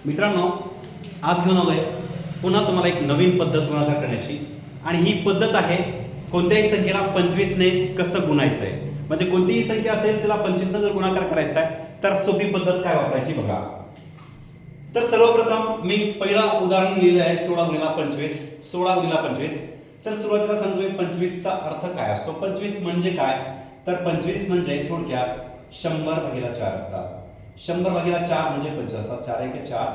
मित्रांनो, आज घेऊन आलोय पुन्हा तुम्हाला एक नवीन पद्धत गुणाकार करण्याची. आणि ही पद्धत आहे कोणत्याही संख्येला 25 ने कसं गुणायचं आहे. म्हणजे कोणतीही संख्या असेल त्याला 25 ने जर गुणाकार करायचा आहे तर सोपी पद्धत काय वापरायची बघा. तर सर्वप्रथम मी पहिला उदाहरण लिहिलं आहे 16 गुणिला 25. 16 गुणिला 25. तर सुरुवातीला सांगतोय 25 चा अर्थ काय असतो. 25 म्हणजे काय, तर 25 म्हणजे थोडक्यात 100 भागिले 4 असतात. 100 भागिले 4 म्हणजे 25 असतात. 4 1 4,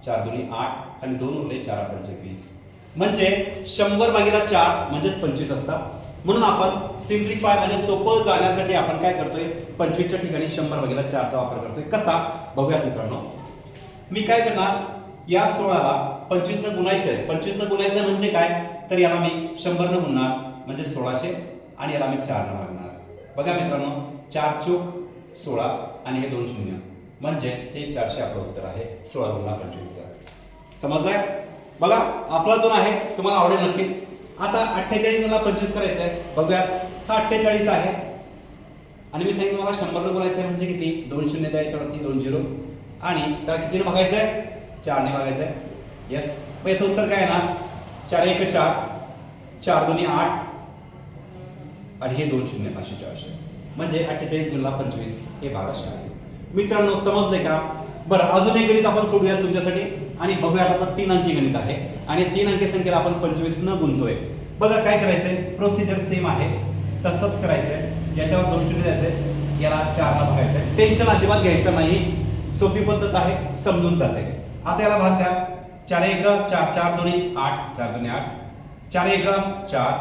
4 2 8, खाली 2 उरले 4 5 20. म्हणजे 100 भागिले 4 म्हणजे 25 असतात. म्हणून आपण सिम्प्लिफाय म्हणजे सोपं जाण्यासाठी आपण काय करतोय, 25 च्या ठिकाणी 100 भागिले 4 चा वापर करतोय. कसा बघूया मित्रांनो. मी काय करणार, या 16ला 25 ने गुणायचं आहे. 25 ने गुणायचं म्हणजे काय, तर याला मी 100 ने गुणणार म्हणजे 1600 आणि याला मी 4 ने भागणार. बघा मित्रांनो, 4 चोक 16 आणि हे 2 शून्य म्हणजे हे 400 आपलं उत्तर आहे 16 गुणिले 25 चं. समजलंय? बघा आपला दोन आहे, तुम्हाला आवडेल नक्कीच. आता 48 गुणिले 25 करायचं आहे. बघूयात, हा 48 आहे आणि मी सांगितलं मला 100 ने गुणायचं आहे म्हणजे किती, 2 शून्य द्यायच्यावरती 2 झिरो आणि त्याला कितीने भागायचं आहे, 4 ने भागायचं आहे. यस, मग याचं उत्तर काय येणार, 4 1 4, 4 2 8 आणि हे 2 शून्य 400 म्हणजे 48 गुणिले 25 हे 1200 आहे. मित्रांनो समजले का? बरं, अजून एक गणित आपण सोडूया तुमच्यासाठी आणि बघूयात. आता 3 अंकी गणित आहे आणि 3 अंकी संख्येला आपण 25 न गुणतोय. बघा काय करायचंय, प्रोसिजर सेम आहे, तसंच करायचंय. याच्यावर 2 शून्य द्यायचंय, याला 4 ला भागायचंय. टेन्शन अजिबात घ्यायचं नाही, सोपी पद्धत आहे, समजून जाते. आता याला भाग द्या. 4 1 4, 4 2 8, 4 2 8, 4 1 4,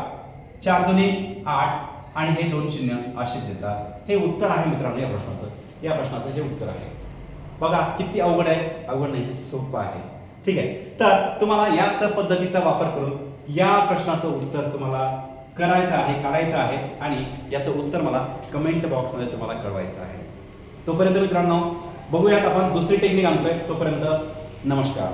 4 2 8 आणि हे 2 शून्य असेच येतात. हे उत्तर आहे मित्रांनो या प्रश्नाचं. या प्रश्नाचं हे उत्तर आहे. बघा किती अवघड आहे, अवघड नाही, सोपं आहे. ठीक आहे, तर तुम्हाला याच पद्धतीचा वापर करून या प्रश्नाचं उत्तर तुम्हाला करायचं आहे, काढायचं आहे आणि याचं उत्तर मला कमेंट बॉक्समध्ये तुम्हाला कळवायचं आहे. तोपर्यंत मित्रांनो बघूयात आपण दुसरी टेक्निक आणतोय. तोपर्यंत नमस्कार.